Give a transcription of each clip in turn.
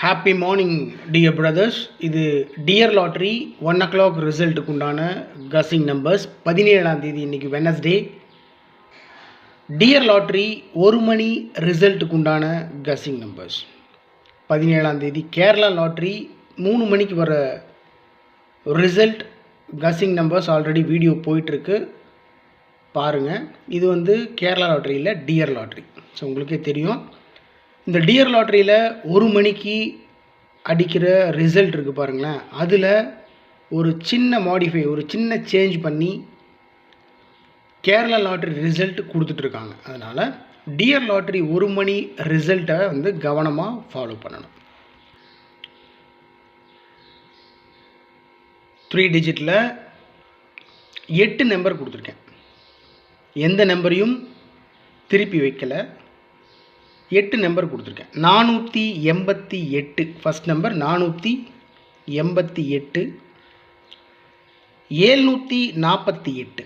Happy morning dear brothers. இது dear lottery 1 o'clock ரிசல்ட்டுக்கு உண்டான கஸிங் numbers. 17ஆம் தேதி இன்றைக்கி வெனஸ்டே. டியர் லாட்ரி 1 மணி ரிசல்ட்டுக்கு உண்டான கஸிங் நம்பர்ஸ். 17ஆம் தேதி கேரளா லாட்ரி 3 மணிக்கு வர ரிசல்ட் கஸிங் நம்பர்ஸ் ஆல்ரெடி வீடியோ போயிட்டுருக்கு, பாருங்கள். இது கேரளா லாட்ரியில் டியர் லாட்ரி. ஸோ உங்களுக்கே தெரியும், இந்த டியர் லாட்ரியில் 1 மணிக்கு அடிக்கிற ரிசல்ட் இருக்குது பாருங்களேன். அதில் ஒரு சின்ன மாடிஃபை, ஒரு சின்ன சேஞ்ச் பண்ணி கேரளா லாட்ரி ரிசல்ட் கொடுத்துட்ருக்காங்க. அதனால் டியர் லாட்ரி 1 மணி ரிசல்ட்டை கவனமாக ஃபாலோ பண்ணணும். 3 டிஜிட்டில் 8 நம்பர் கொடுத்துருக்கேன். எந்த நம்பரையும் திருப்பி வைக்கலை. 8 நம்பர் கொடுத்துருக்கேன். 488 ஃபஸ்ட் நம்பர், 488, 748,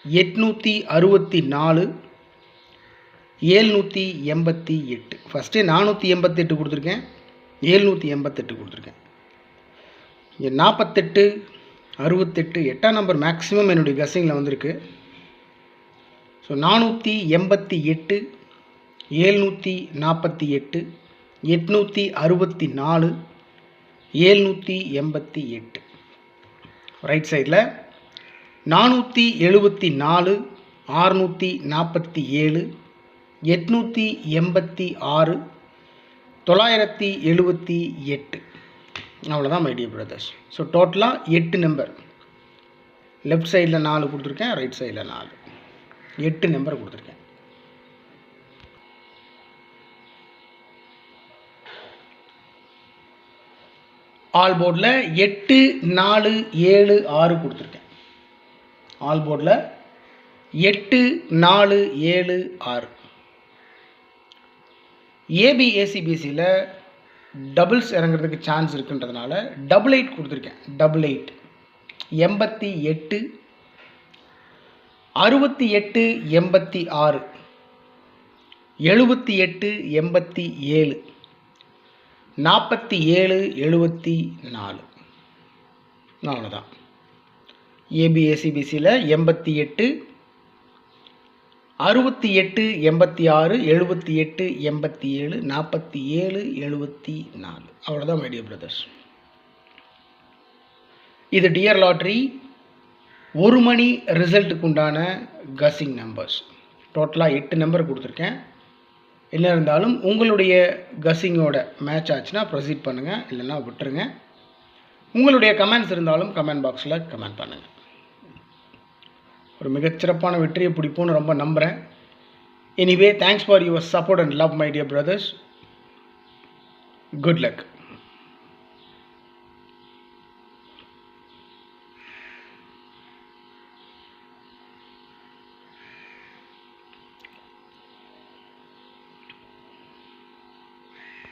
864, 788. ஃபஸ்ட்டு 488 கொடுத்துருக்கேன், 788 கொடுத்துருக்கேன். இங்கே 48, 68, 8ஆம் நம்பர் மேக்ஸிமம் என்னுடைய கஸிங்கில் வந்திருக்கு. ஸோ 488, 748, 864, 788. ரைட் சைடில் 474, 647, 886, 978. அவ்வளோதான் மை டியர் பிரதர்ஸ். ஸோ டோட்டலாக 8 நம்பர். லெஃப்ட் சைடில் 4 கொடுத்துருக்கேன், ரைட் சைடில் 4, 8 நம்பர் கொடுத்துருக்கேன். ஆல் போர்டில் 8, 4, 7, 6 கொடுத்துருக்கேன். ஆல் போர்டில் 8, 4, 7, 6. ஏபிஏசிபிசியில் டபுள்ஸ் இறங்குறதுக்கு சான்ஸ் இருக்குன்றதுனால 88 கொடுத்துருக்கேன். 88, 88, 68, 86, 78, 87, 47, 74. அவ்வளோதான். ஏபிஏசிபிசியில் 88, 68, 86, 78, 87, 47, 74. அவ்வளோதான் மை டியர் பிரதர்ஸ். இது டியர் லாட்ரி 1 மணி ரிசல்ட்டுக்கு உண்டான கஸிங் நம்பர்ஸ். டோட்டலாக 8 நம்பர் கொடுத்துருக்கேன். என்ன இருந்தாலும் உங்களுடைய கஸிங்கோட மேட்ச் ஆச்சுன்னா ப்ரொசீட் பண்ணுங்கள், இல்லைன்னா விட்டுருங்க. உங்களுடைய கமெண்ட்ஸ் இருந்தாலும் கமெண்ட் பாக்ஸில் கமெண்ட் பண்ணுங்கள். ஒரு மிகச்சிறப்பான வெற்றியை பிடிப்போன்னு ரொம்ப நம்புகிறேன். Anyway, thanks for your support and love my dear brothers. Good luck.